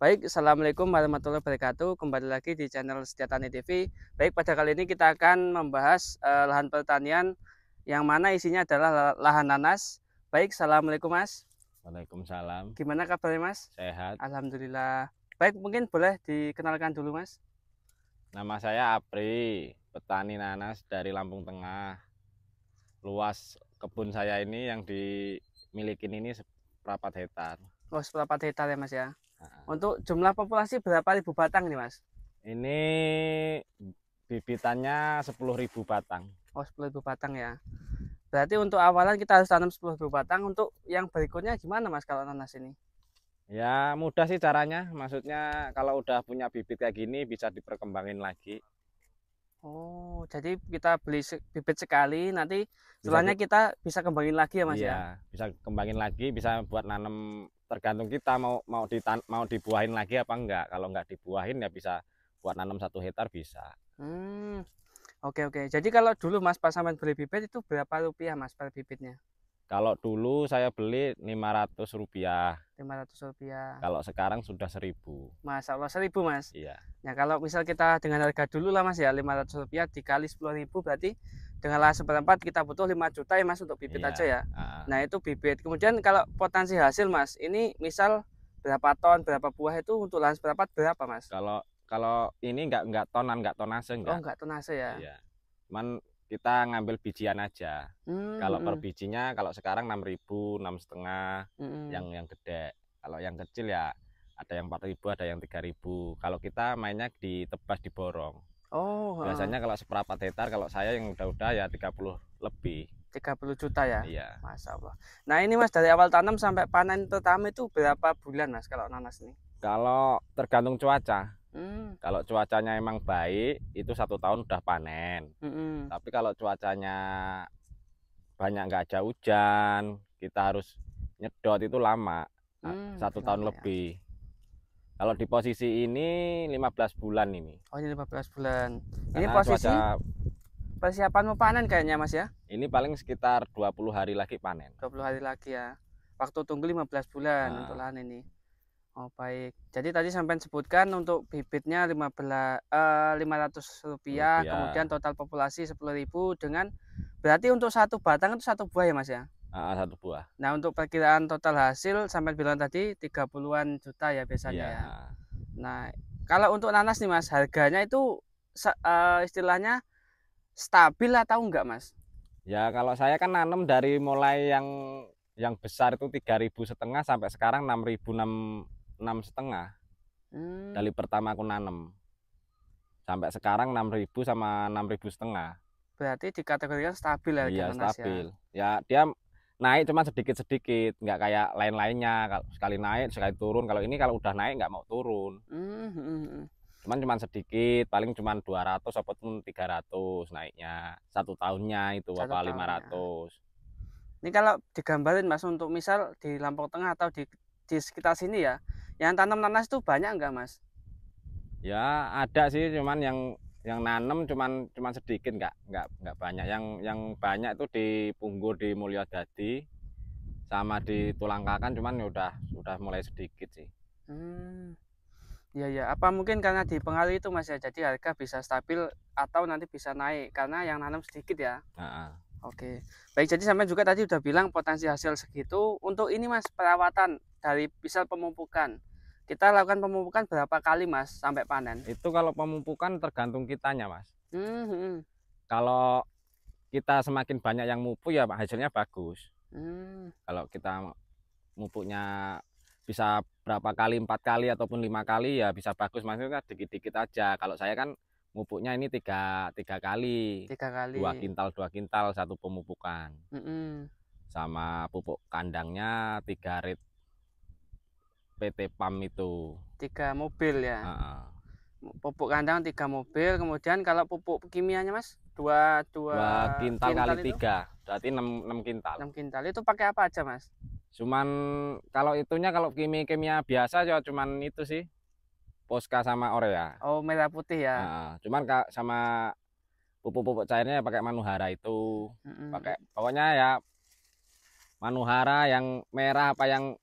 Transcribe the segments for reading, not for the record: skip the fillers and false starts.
Baik, Assalamualaikum warahmatullahi wabarakatuh. Kembali lagi di channel Setia Tani TV. Baik, pada kali ini kita akan membahas lahan pertanian yang mana isinya adalah lahan nanas. Baik, Assalamualaikum Mas. Waalaikumsalam, Gimana kabarnya Mas? sehat. Alhamdulillah. Baik, mungkin boleh dikenalkan dulu Mas. Nama saya Apri, petani nanas dari Lampung Tengah. Luas kebun saya ini yang dimiliki ini seperempat hektar. Oh, seberapa hektar ya Mas ya? Nah, Untuk jumlah populasi berapa ribu batang nih Mas? ini bibitannya 10.000 batang. Oh, 10.000 batang ya. Berarti untuk awalan kita harus tanam 10.000 batang. Untuk yang berikutnya gimana Mas kalau nanas ini? Ya mudah sih caranya, maksudnya kalau udah punya bibit kayak gini bisa diperkembangin lagi. Oh, jadi kita beli bibit sekali, nanti Bisa setelahnya kita bisa kembangin lagi ya Mas iya, ya? bisa kembangin lagi, bisa buat nanam, tergantung kita mau dibuahin lagi apa enggak. Kalau enggak dibuahin ya bisa buat nanam 1 hektar bisa. Hmm, oke oke. Jadi kalau dulu Mas pas sampai beli bibit itu berapa rupiah Mas per bibitnya? Kalau dulu saya beli Rp500, 500 rupiah. kalau sekarang sudah 1.000. Masya Allah 1.000 Mas. Iya, Ya kalau misal kita dengan harga dulu lah Mas ya 500 rupiah dikali 10.000 berarti dengan lahan seperempat kita butuh 5 juta ya Mas untuk bibit iya. aja ya. Ah. Nah itu bibit. Kemudian kalau potensi hasil Mas, ini misal berapa ton, berapa buah itu untuk lahan seperempat berapa Mas? Kalau kalau ini enggak tonan, enggak tonase Oh enggak. enggak tonase ya. Iya. Cuman kita ngambil bijian aja. Kalau per Hmm, bijinya kalau sekarang 6.000, 6,5 mm. yang gede. Kalau yang kecil ya ada yang 4.000, ada yang 3.000. Kalau kita mainnya ditebas diborong. Oh, heeh. Biasanya kalau seperempat hektar, kalau saya yang udah ya 30 lebih. 30 juta ya. Iya. Masya Allah. Nah ini Mas dari awal tanam sampai panen pertama itu berapa bulan Mas kalau nanas ini? Kalau tergantung cuaca. Hmm, Kalau cuacanya emang baik, itu 1 tahun udah panen. mm-mm. Tapi kalau cuacanya banyak nggak ada hujan, kita harus nyedot itu lama, satu Lebih tahun lama ya. lebih. Kalau di posisi ini 15 bulan ini. Oh ini 15 bulan. Ini Karena posisi cuaca persiapan mau panen kayaknya Mas ya. ini paling sekitar 20 hari lagi panen. 20 hari lagi ya. Waktu tunggu 15 bulan untuk Nah, lahan ini. Oh baik. Jadi tadi sampai sebutkan untuk bibitnya 500 rupiah, kemudian rupiah. total populasi 10.000 dengan berarti untuk satu batang itu satu buah ya Mas ya. Satu buah. Nah untuk perkiraan total hasil sampai bilang tadi 30-an juta ya biasanya Iya. ya. Nah kalau untuk nanas nih Mas, harganya itu istilahnya stabil atau enggak Mas? Ya kalau saya kan nanam dari mulai yang besar itu 3.500 sampai sekarang 6.000, 6,5. Hmm, Dari pertama aku nanam sampai sekarang 6.000 sama 6.500. berarti dikategorikan stabil harga Iya nanas ya. stabil. Ya dia naik cuma sedikit-sedikit, nggak kayak lain-lainnya. Kalau sekali naik, sekali turun. Kalau ini kalau udah naik nggak mau turun. Hmm, hmm, hmm, hmm. Cuman sedikit, paling cuma 200 ataupun 300 naiknya. 1 tahunnya itu Satu apa tahun ya. 500. Ini kalau digambarin Mas untuk misal di Lampung Tengah atau di sekitar sini ya, yang tanam nanas itu banyak enggak Mas? Ya ada sih, cuman yang nanem cuman sedikit, nggak banyak. Yang banyak itu di Punggur, di Mulyadadi, sama di Tulangkakan, cuman ya udah mulai sedikit sih. Hmm, iya ya. Apa mungkin karena dipengaruhi itu Mas ya, jadi harga bisa stabil atau nanti bisa naik karena yang nanam sedikit ya. Nah, Oke. Baik, jadi sampai juga tadi udah bilang potensi hasil segitu. Untuk ini Mas, perawatan dari misal pemupukan. Kita lakukan pemupukan berapa kali Mas sampai panen? itu kalau pemupukan tergantung kitanya, Mas. Hmm, hmm, Kalau kita semakin banyak yang mupuk ya hasilnya bagus. hmm. Kalau kita mupuknya bisa berapa kali, 4 kali ataupun 5 kali ya bisa bagus, maksudnya dikit-dikit aja. Kalau saya kan mupuknya ini tiga kali, 3 kali. 2 kintal satu pemupukan, Hmm. sama pupuk kandangnya 3 rit PT PAM itu. 3 mobil ya. Heeh. Pupuk kandang 3 mobil. Kemudian kalau pupuk kimianya Mas, dua dua 2 kintal kali kintal itu 3 berarti 6 kintal. 6 kintal. Itu pakai apa aja Mas? Cuman kalau itunya, kalau kimia biasa ya cuman itu sih, Posca sama Orea. Oh merah putih ya. Cuman sama pupuk-pupuk cairnya pakai Manuhara itu, Mm-mm. pakai pokoknya ya Manuhara yang merah apa yang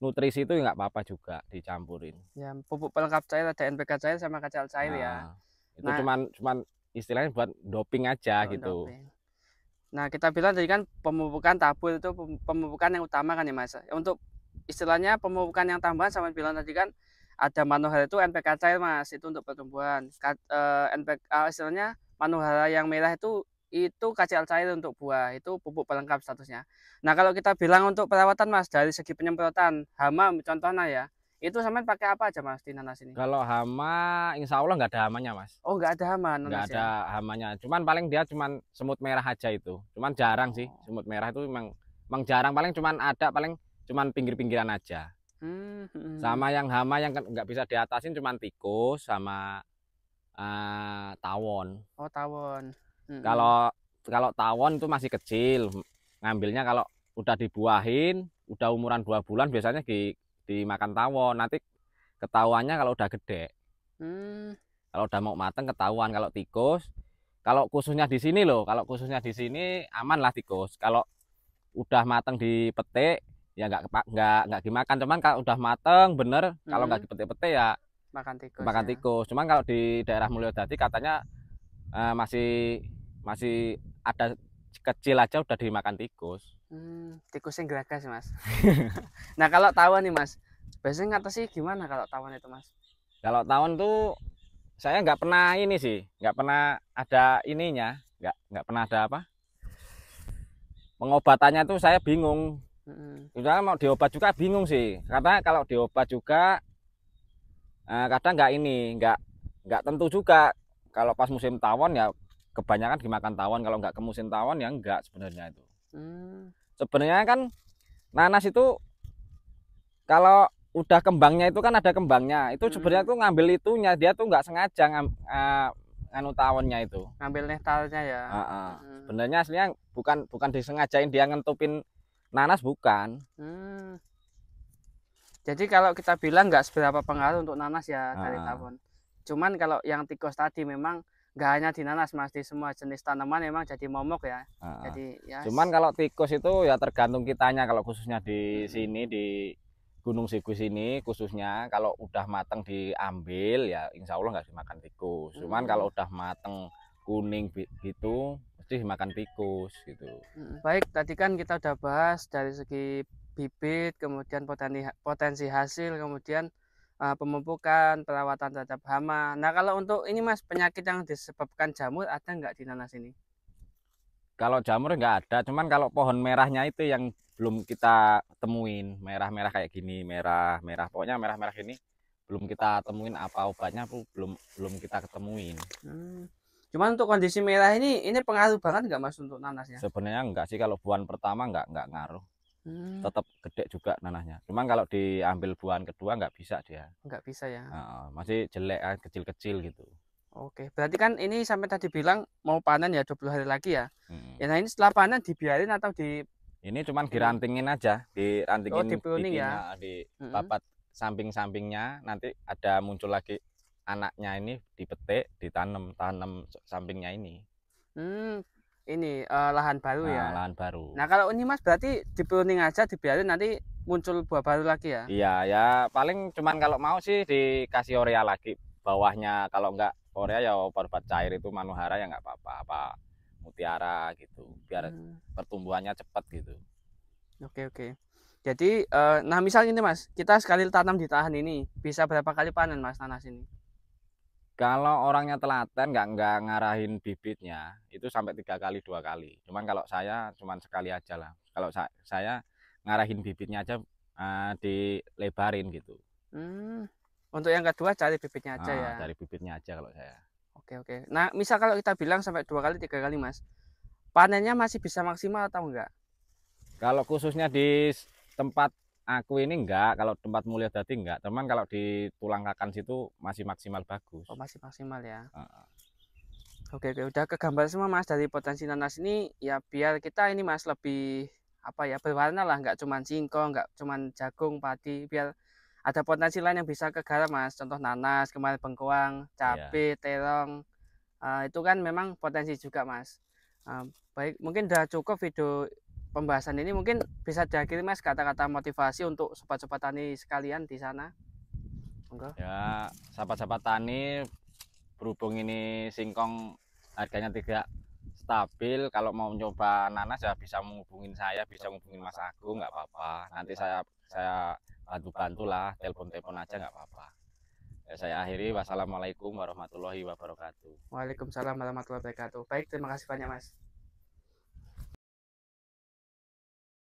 nutrisi itu nggak apa-apa juga dicampurin. Ya, pupuk pelengkap cair ada NPK cair sama KCL cair ya. Nah, itu Nah, cuman istilahnya buat doping aja oh, gitu. doping. Nah, kita bilang tadi kan pemupukan tabur itu pemupukan yang utama kan ya Mas. Untuk istilahnya pemupukan yang tambahan sama bilang tadi kan ada manuhara itu NPK cair Mas, itu untuk pertumbuhan. NPK istilahnya manuhara yang merah itu KCL cair untuk buah, itu pupuk pelengkap statusnya. Nah, kalau kita bilang untuk perawatan Mas dari segi penyemprotan hama contohnya ya, itu sampean pakai apa aja Mas di nanas ini? Kalau hama, insya Allah nggak ada hamanya Mas. Oh, nggak ada hama Nggak nanas ada ya. hamanya. Cuman paling dia cuman semut merah aja itu. Cuman jarang sih Oh. semut merah itu memang jarang. Paling cuman ada paling cuman pinggir-pinggiran aja. Sama yang hama yang nggak bisa diatasin cuman tikus sama tawon. Oh, tawon. Kalau kalau tawon itu masih kecil, ngambilnya kalau udah dibuahin, udah umuran 2 bulan biasanya dimakan tawon. Nanti ketahuannya kalau udah gede. Kalau udah mau mateng ketahuan. Kalau tikus, kalau khususnya di sini loh, kalau khususnya di sini aman lah tikus. Kalau udah mateng dipetik ya nggak dimakan. Cuman kalau udah mateng bener, kalau nggak dipetik-petik ya Makan tikus makan ya. tikus. Cuman kalau di daerah Mulyodadi katanya masih ada kecil aja udah dimakan tikus. Tikus yang geragas Mas. Nah, kalau tawon nih Mas, biasanya ngatasi gimana kalau tawon itu Mas? Kalau tawon tuh saya nggak pernah ini sih, nggak pernah ada ininya, nggak pernah ada apa pengobatannya tuh saya bingung. Misalnya mau diobat juga bingung sih, karena kalau diobat juga kadang nggak tentu juga. Kalau pas musim tawon ya kebanyakan dimakan tawon, kalau nggak ke musim tawon ya enggak sebenarnya itu. Sebenarnya kan nanas itu kalau udah kembangnya itu kan ada kembangnya, itu sebenarnya tuh ngambil itunya, dia tuh nggak sengaja nganu tawonnya itu. Ngambil nektarnya ya. Sebenarnya aslinya bukan disengajain dia ngentupin nanas, bukan. Jadi kalau kita bilang nggak seberapa pengaruh untuk nanas ya dari tawon. Cuman kalau yang tikus tadi memang nggak hanya di nanas Mas, di semua jenis tanaman memang jadi momok ya. Jadi ya. Cuman kalau tikus itu ya tergantung kitanya. Kalau khususnya di sini di Gunung Sigus ini khususnya kalau udah mateng diambil ya insya Allah nggak dimakan tikus. Cuman kalau udah mateng kuning gitu mesti dimakan tikus gitu. Baik, tadi kan kita udah bahas dari segi bibit, kemudian potensi hasil, kemudian pemupukan, perawatan terhadap hama. Nah, kalau untuk ini Mas, penyakit yang disebabkan jamur ada nggak di nanas ini? Kalau jamur nggak ada, cuman kalau pohon merahnya itu yang belum kita temuin, merah-merah kayak gini, merah-merah, pokoknya merah-merah ini belum kita temuin apa obatnya, belum kita ketemuin. Cuman untuk kondisi merah ini pengaruh banget nggak Mas untuk nanasnya? Sebenarnya enggak sih, kalau buahan pertama nggak ngaruh. Tetap gede juga nanahnya. Cuman kalau diambil buahan kedua nggak bisa dia. Nggak bisa ya. Masih jelek, kecil-kecil gitu. Oke, berarti kan ini sampai tadi bilang mau panen ya 20 hari lagi ya. Ya, nah ini setelah panen dibiarin atau ini cuman dirantingin aja, dirantingin ya. Di papat samping-sampingnya, nanti ada muncul lagi anaknya, ini dipetik, tanam sampingnya ini. Ini lahan baru ya. Lahan baru. Nah, kalau ini Mas berarti di pruning aja dibiarin nanti muncul buah baru lagi ya? Iya, ya paling cuman kalau mau sih dikasih urea lagi bawahnya. Kalau enggak urea ya obat cair itu manuhara ya nggak apa-apa, apa mutiara gitu, biar pertumbuhannya cepat gitu. Oke. Jadi nah misalnya ini Mas, kita sekali tanam di tahan ini bisa berapa kali panen Mas nanas ini? Kalau orangnya telaten nggak ngarahin bibitnya itu sampai 3 kali 2 kali. Cuman kalau saya cuman sekali aja lah. Kalau saya ngarahin bibitnya aja dilebarin gitu. Untuk yang kedua cari bibitnya aja ya. Cari bibitnya aja kalau saya. Oke. Nah misal kalau kita bilang sampai 2 kali 3 kali Mas, panennya masih bisa maksimal atau enggak? Kalau khususnya di tempat aku ini enggak, kalau tempat Mulyodadi enggak, teman kalau di Tulangkakan situ masih maksimal bagus. Oh, masih maksimal ya. Oke, udah kegambar semua Mas dari potensi nanas ini ya, biar kita ini Mas lebih apa ya, berwarna lah, nggak cuman singkong, nggak cuman jagung, padi, biar ada potensi lain yang bisa kegarap Mas. Contoh nanas, kemarin bengkoang, cabai, terong, itu kan memang potensi juga Mas. Baik, mungkin udah cukup video pembahasan ini mungkin bisa diakhiri Mas kata-kata motivasi untuk sobat-sobat tani sekalian di sana. Monggo. Ya, sahabat-sahabat tani, berhubung ini singkong harganya tidak stabil, kalau mau mencoba nanas ya bisa menghubungin saya, bisa menghubungin Mas Agung, nggak apa-apa. Nanti saya bantu-bantu lah, telepon-telepon aja nggak apa-apa. Ya, saya akhiri, wassalamualaikum warahmatullahi wabarakatuh. Waalaikumsalam warahmatullahi wabarakatuh. Baik, terima kasih banyak Mas.